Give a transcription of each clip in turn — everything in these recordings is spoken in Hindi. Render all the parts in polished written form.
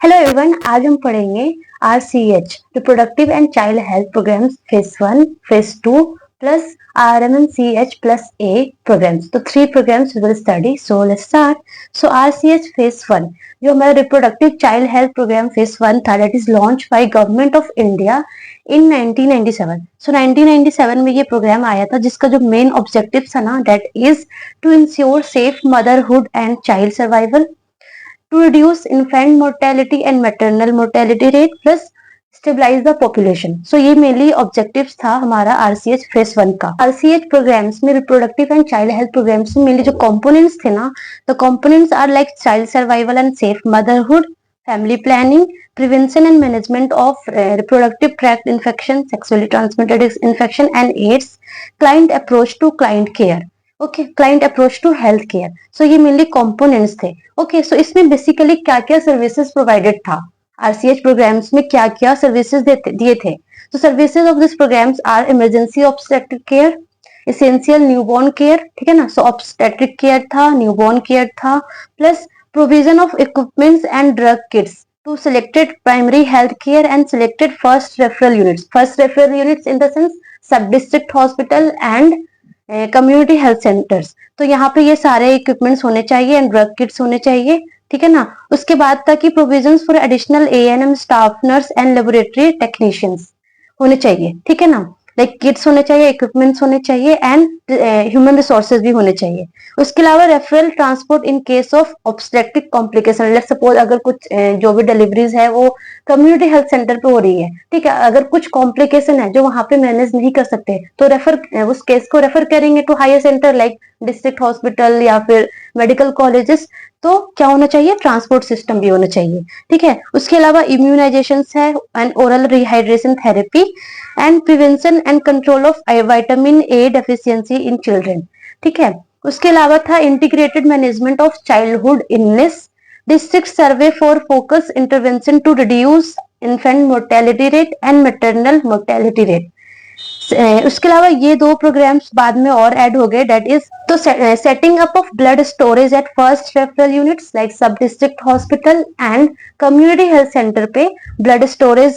हेलो एवरीवन, आज हम पढ़ेंगे RCH reproductive and child health programmes phase 1, phase 2 plus RMNCH plus A programmes. तो 3 programmes we will study. So let's start. So RCH phase 1 जो हमारा reproductive child health programme phase 1 था, that is launch by government of India in 1997। सो 1997 में ये प्रोग्राम आया था, जिसका जो मेन ऑब्जेक्टिव था ना, that is to ensure safe motherhood and child survival, to reduce infant mortality and maternal mortality rate plus stabilize the population। So ये मेनली ऑब्जेक्टिव्स था हमारा RCH फेज 1 का। RCH प्रोग्राम्स में reproductive and child health programmes में मेनली जो कंपोनेंट्स थे ना, the components are like child survival and safe motherhood, family planning, prevention and management of reproductive tract infection, sexually transmitted infection and AIDS, client approach to client care, okay, client approach to health care. So ये मेनली कंपोनेंट्स थे। ओके, सो इसमें बेसिकली क्या क्या सर्विसेज प्रोवाइडेड था, आरसीएच प्रोग्राम्स में क्या क्या सर्विसेज दिए थे। तो services of this programmes are emergency obstetric care, essential newborn care, ठीक है ना। सो ऑब्स्टेट्रिक केयर था, न्यूबॉर्न केयर था, plus provision of equipments and drug kits to selected primary health care and selected first referral units, first referral units in the sense sub district hospital and community health centres. तो यहाँ पे ये सारे इक्विपमेंट्स होने चाहिए एंड ड्रग किट्स होने चाहिए, ठीक है ना। उसके बाद तक की provisions for additional ANM staff nurse and laboratory technicians होने चाहिए, ठीक है ना। लाइक किट्स होने चाहिए, इक्विपमेंट्स होने चाहिए एंड ह्यूमन रिसोर्सेज भी होने चाहिए। उसके अलावा referral transport in case of obstetric complication, let's suppose अगर कुछ जो भी डिलीवरीज है वो कम्युनिटी हेल्थ सेंटर पे हो रही है, ठीक है, अगर कुछ कॉम्प्लिकेशन है जो वहां पे मैनेज नहीं कर सकते तो उस केस को रेफर करेंगे to higher centre like district hospital या फिर मेडिकल कॉलेजेस। तो क्या होना चाहिए, ट्रांसपोर्ट सिस्टम भी होना चाहिए, ठीक है। उसके अलावा इम्यूनाइजेशन है and oral rehydration therapy and prevention and control of vitamin A deficiency in children, ठीक है। उसके अलावा था integrated management of childhood illness, district survey for focus intervention to reduce infant mortality rate and maternal mortality rate. उसके अलावा ये 2 प्रोग्राम्स बाद में और ऐड हो गए, दैट इज तो setting up of blood storage at first referral units like sub district hospital and community health centre पे ब्लड स्टोरेज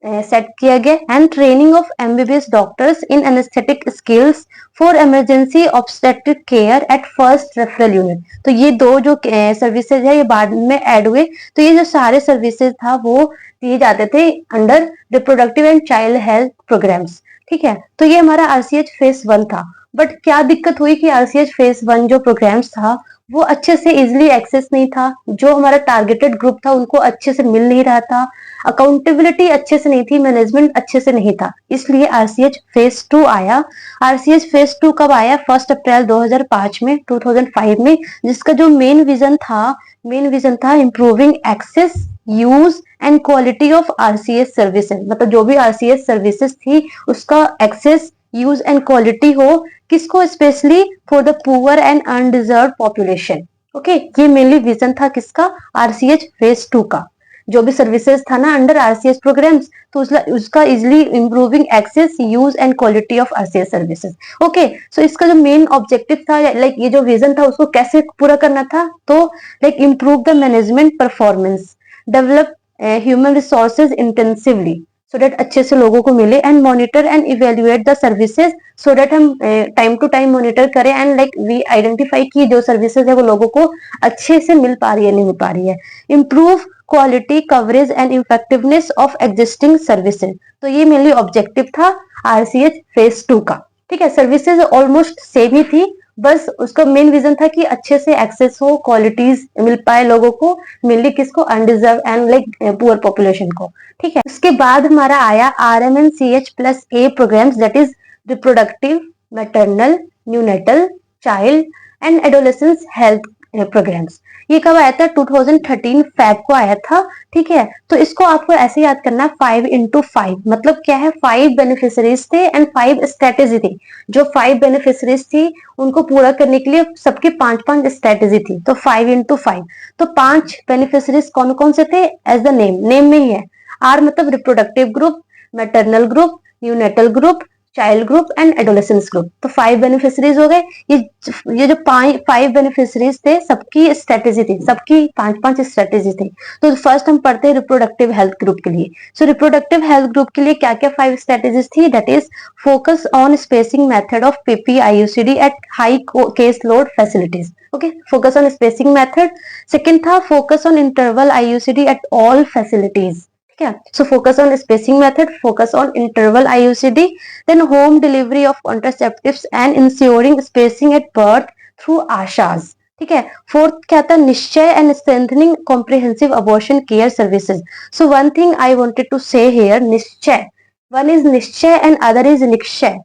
सेट किया गया and training of MBBS doctors in anaesthetic skills for emergency obstetric care at first referral unit. तो ये 2 जो सर्विसेज है ये बाद में ऐड हुए। तो ये जो सारे सर्विसेज था वो दिए जाते थे under reproductive and child health programmes, ठीक है। तो ये हमारा आरसीएच फेज 1 था। बट क्या दिक्कत हुई कि आरसीएच फेज 1 जो प्रोग्राम्स था वो अच्छे से इजिली एक्सेस नहीं था, जो हमारा टारगेटेड ग्रुप था उनको अच्छे से मिल नहीं रहा था, अकाउंटेबिलिटी अच्छे से नहीं थी, मैनेजमेंट अच्छे से नहीं था, इसलिए आरसीएच फेज 2 आया। आरसीएच फेज 2 कब आया, 1 अप्रैल 2005 में, 2005 में, जिसका जो मेन विजन था improving access, use and quality of RCS services. मतलब जो भी आरसीएस सर्विसेज थी उसका एक्सेस, यूज एंड क्वालिटी हो, किसको, specially for the poor and undeserved population. Okay, ये मेनली विजन था किसका, आरसीएच फेज 2 का। जो भी सर्विसेज था ना अंडर आरसीएस प्रोग्राम्स, तो उसका easily improving access, use and quality of RCS services. Okay, so इसका जो मेन ऑब्जेक्टिव था, लाइक ये जो विजन था उसको कैसे पूरा करना था, तो like improve the management performance, develop human resources intensively so that अच्छे से लोगों को मिले, and monitor and evaluate the services so that हम टाइम टू टाइम मॉनिटर करें एंड लाइक वी आइडेंटिफाई की जो सर्विसेज है वो लोगों को अच्छे से मिल पा रही है नहीं मिल पा रही है। Improve quality, coverage and effectiveness of existing services. तो ये मेनली ऑब्जेक्टिव था आरसीएच फेज 2 का, ठीक है। सर्विसेज ऑलमोस्ट सेम ही थी, बस उसका मेन विजन था कि अच्छे से एक्सेस हो, क्वालिटीज मिल पाए लोगों को, मेनली किसको, underserved and like poor population को, ठीक है। उसके बाद हमारा आया RMNCH plus A programmes, that is reproductive, maternal, neonatal, child and adolescence health programmes. ये कब आया था, 2013 फैब को आया था, ठीक है। तो इसको आपको ऐसे याद करना, 5 into 5 मतलब क्या है, 5 बेनिफिशरीज थे एंड 5 स्ट्रेटेजी थी। जो 5 बेनिफिशरीज थी उनको पूरा करने के लिए सबकी 5-5 स्ट्रेटेजी थी, तो 5 into 5। तो 5 बेनिफिशरीज कौन कौन से थे, एज द नेम में ही है। आर मतलब reproductive group, maternal group, neonatal group, child group and adolescence group. तो 5 बेनिफिशरीज हो गए। ये जो 5 बेनिफिशरीज थे सबकी स्ट्रेटेजी थी, सबकी 5-5 स्ट्रेटेजी थी। तो फर्स्ट हम पढ़ते हैं रिप्रोडक्टिव हेल्थ ग्रुप के लिए। सो रिप्रोडक्टिव हेल्थ ग्रुप के लिए क्या क्या 5 स्ट्रेटेजीज थी? That is focus on spacing method of PP IUCD at high case load facilities. Okay, focus on spacing method. Second था focus on interval IUCD at all facilities. ठीक है, so focus on spacing method, focus on interval IUCD, then home delivery of contraceptives and ensuring spacing at birth through ASHAs. ठीक है, फोर्थ क्या था? Nishchay and strengthening comprehensive abortion care services. So one thing I wanted to से हियर, निश्चय, वन इज निश्चय and other is Nikshay.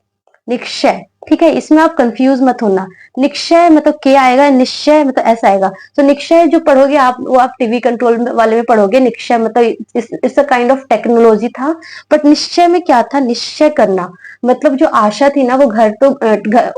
Nikshay, ठीक है, इसमें आप कंफ्यूज मत होना। निक्षय मतलब क्या आएगा, निश्चय मतलब ऐसा आएगा। तो निक्षय जो पढ़ोगे आप, वो आप टीवी कंट्रोल वाले में पढ़ोगे। निक्षय मतलब it's a kind of technology था। बट निश्चय में क्या था? निश्चय करना, मतलब जो आशा थी ना, वो घर तो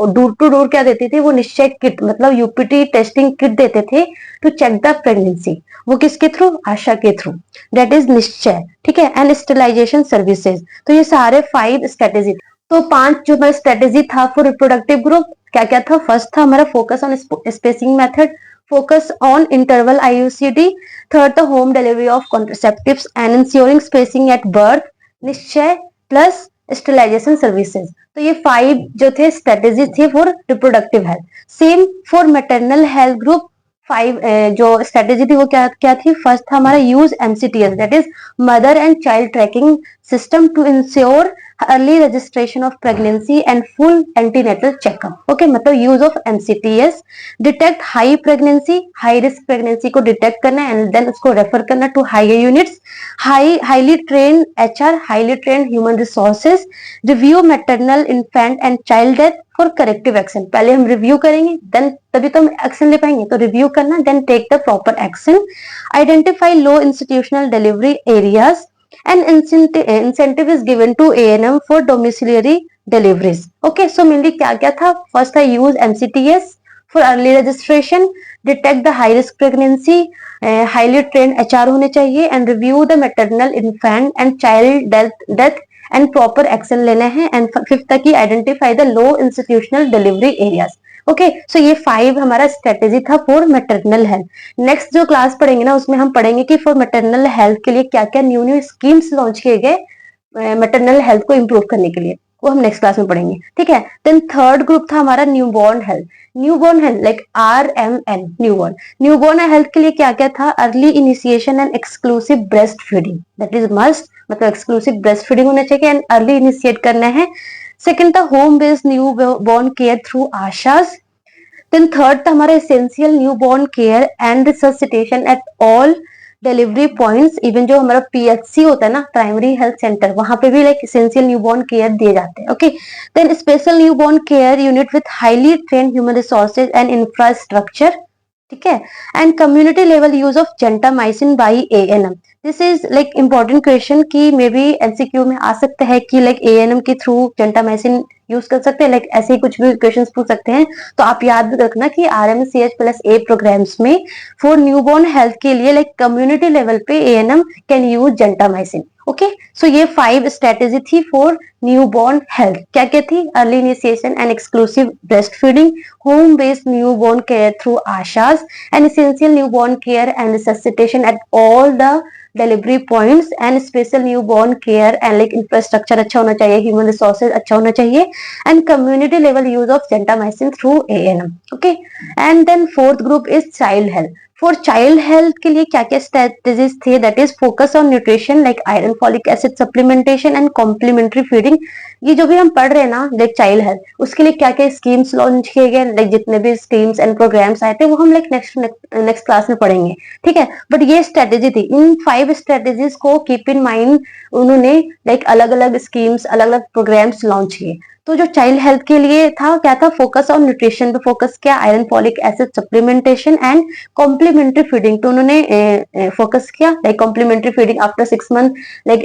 डोर टू डोर क्या देती थी? वो निश्चय किट, मतलब यूपीटी टेस्टिंग किट देते थे टू चेक द प्रेगनेंसी। वो किसके थ्रू? आशा के थ्रू। दैट इज निश्चय। ठीक है, एंड स्टेरिलाइजेशन सर्विसेज। तो ये सारे 5 स्ट्रेटेजी। तो 5 जो हमारा स्ट्रेटेजी था फॉर रिप्रोडक्टिव ग्रुप, क्या क्या था? फर्स्ट था हमारा focus on spacing method, focus on interval IUCD, third था home delivery of contraceptives and ensuring spacing at birth, Nishchay plus sterilisation services. तो ये 5 जो थे स्ट्रेटेजी थे for reproductive health. Same for maternal health group, 5 जो स्ट्रेटेजी थी वो क्या क्या थी? फर्स्ट था हमारा use MCTS, that is mother and child tracking system to ensure early registration of pregnancy and full antenatal checkup. Okay, मतलब use of MCTS, detect high pregnancy, high risk pregnancy को डिटेक्ट करना एंड देन उसको रेफर करना to higher units, highly train HR, highly train human resources, review maternal infant and child death for corrective action. पहले हम रिव्यू करेंगे, देन तभी तो हम एक्शन ले पाएंगे। तो रिव्यू करना, then take the proper action, identify low institutional delivery areas and incentive is given to ANM for domiciliary deliveries. Okay, so mainly क्या क्या था? First था use MCTS for early registration, detect the high risk pregnancy, highly trained HR होने चाहिए and review the maternal infant and child death and proper action लेने हैं। and fifth था कि identify the low institutional delivery areas. Okay, so ये 5 हमारा स्ट्रेटेजी था फॉर मैटरनल हेल्थ। नेक्स्ट जो क्लास पढ़ेंगे ना, उसमें हम पढ़ेंगे कि फॉर मैटरनल हेल्थ के लिए क्या क्या न्यू न्यू स्कीम्स लॉन्च किए गए मैटरनल हेल्थ को इम्प्रूव करने के लिए, वो हम नेक्स्ट क्लास में पढ़ेंगे। ठीक है, देन थर्ड ग्रुप था हमारा newborn health. Newborn health like RMN, newborn. Newborn health के लिए क्या क्या था? Early initiation and exclusive breast feeding, that is must, मतलब एक्सक्लूसिव ब्रेस्ट फीडिंग होना चाहिए एंड अर्ली इनिशिएट करना है। सेकंड था home based new born care through ASHAs. Then third था हमारा essential new born care and resuscitation at all delivery points. Even जो हमारा PHC होता है ना, प्राइमरी हेल्थ सेंटर, वहां पे भी like essential new born care दिए जाते हैं। Okay, then special new born care unit with highly trained human resources and infrastructure. ठीक है, and community level use of gentamicin by ANM। This is like important question की मे बी MCQ में आ सकता है कि लाइक ANM के थ्रू जेंटामाइसिन यूज कर सकते हैं, लाइक ऐसे ही कुछ भी क्वेश्चंस पूछ सकते हैं। तो आप याद रखना कि RMCH+A प्रोग्राम्स में फॉर न्यूबॉर्न हेल्थ के लिए लाइक कम्युनिटी लेवल पे ANM can use gentamicin. Okay, so ये 5 स्ट्रेटेजी थी फॉर न्यूबॉर्न हेल्थ। क्या क्या थी? Early initiation and exclusive breast feeding, home based newborn care through ASHAs and essential newborn care and resuscitation at all the delivery points and special newborn care and like infrastructure अच्छा होना चाहिए, ह्यूमन रिसोर्सेज अच्छा होना चाहिए and community level use of gentamicin through ANM। Okay, and then fourth group is child health. For child health के लिए क्या क्या स्ट्रेटेजीज थे? That is focus on nutrition like iron, folic acid supplementation and complementary feeding. ये जो भी हम पढ़ रहे हैं ना लाइक चाइल्ड हेल्थ, उसके लिए क्या क्या स्कीम्स लॉन्च किए गए, लाइक जितने भी स्कीम्स एंड प्रोग्राम्स आए थे वो हम लाइक नेक्स्ट क्लास में पढ़ेंगे। ठीक है, बट ये स्ट्रेटेजी थी। इन 5 स्ट्रेटेजीज को कीप इन माइंड, उन्होंने लाइक अलग अलग स्कीम्स, अलग अलग प्रोग्राम्स लॉन्च किए। तो जो चाइल्ड हेल्थ के लिए था क्या था? फोकस ऑन न्यूट्रिशन पे फोकस किया, iron, folic acid supplementation and complementary feeding पे उन्होंने फोकस किया, like complementary feeding after 6 month, like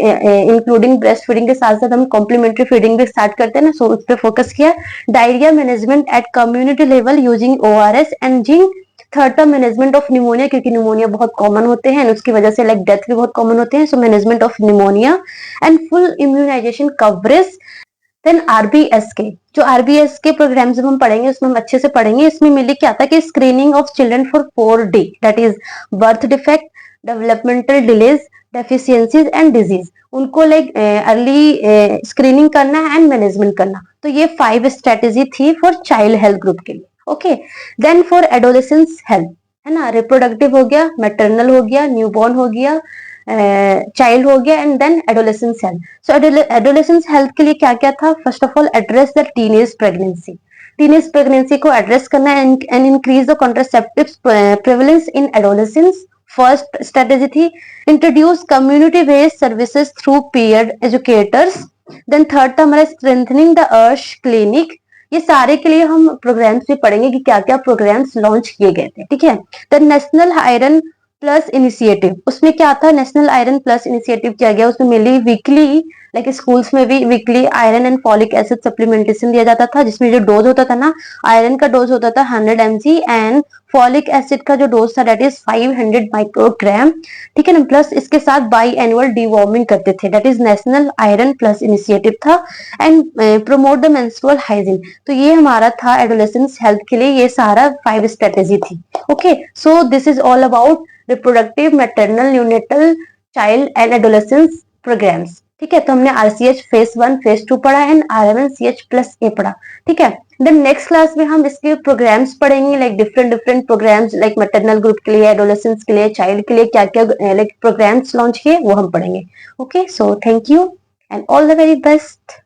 including breast feeding के साथ साथ हम कॉम्प्लीमेंट्री फीडिंग भी स्टार्ट करते हैं ना, सो उस पर फोकस किया। Diarrhoea management eight community level using ORS and zinc. Third था मैनेजमेंट ऑफ निमोनिया, क्योंकि निमोनिया बहुत कॉमन होते हैं उसकी वजह से लाइक डेथ भी बहुत कॉमन होते हैं, so management of pneumonia and full immunisation coverage then RBS के, जो आरबीएस के प्रोग्राम्स हम पढ़ेंगे उसमें हम अच्छे से पढ़ेंगे। इसमें मिली क्या था कि screening of children for 4D, that is birth defect, developmental delays, deficiencies and disease, उनको लाइक अर्ली स्क्रीनिंग करना है एंड मैनेजमेंट करना। तो ये 5 स्ट्रेटेजी थी फॉर चाइल्ड हेल्थ ग्रुप के लिए। Okay, then for adolescence health, है ना, रिप्रोडक्टिव हो गया, मैटरनल हो गया, न्यूबॉर्न हो गया, चाइल्ड हो गया, and then adolescence health. So adolescence health के लिए क्या क्या था? First of all address the teenage pregnancy, teenage pregnancy को एड्रेस करना and increase the contraceptive prevalence in adolescence. First strategy थी introduce community based services through peer educators. Then third था हमारा स्ट्रेंथनिंग द अर्श क्लिनिक। ये सारे के लिए हम प्रोग्राम्स भी पढ़ेंगे कि क्या क्या प्रोग्राम्स लॉन्च किए गए थे, ठीक है। The national iron plus initiative, उसमें क्या था? नेशनल आयरन प्लस इनिशिएटिव किया गया, उसमें मिली वीकली, लाइक स्कूल्स में भी weekly iron and folic acid supplementation दिया जाता था, जिसमें जो डोज होता था ना, आयरन का डोज होता था 100 mg एंड फॉलिक एसिड का जो डोज था दैट इज 500 माइक्रोग्राम, ठीक है ना। प्लस इसके साथ बाई एनुअल डीवॉर्मिंग करते थे, that is national iron plus initiative था। And promote the menstrual hygiene, तो ये हमारा था एडोलेसेंस हेल्थ के लिए, ये सारा 5 स्ट्रेटेजी थी। Okay, so this is all about reproductive, maternal, neonatal, child and adolescence programmes, ठीक है। तो हमने आरसीएच फेज 1 फेज 2 पढ़ा है, आरएमएनसीएच प्लस ए पढ़ा, ठीक है। देन नेक्स्ट क्लास में हम इसके प्रोग्राम्स पढ़ेंगे, like different different programmes, like maternal group के लिए, एडोलेसेंस के लिए, चाइल्ड के लिए क्या क्या लाइक प्रोग्राम्स लॉन्च किए वो हम पढ़ेंगे। Okay, so thank you and all the very best.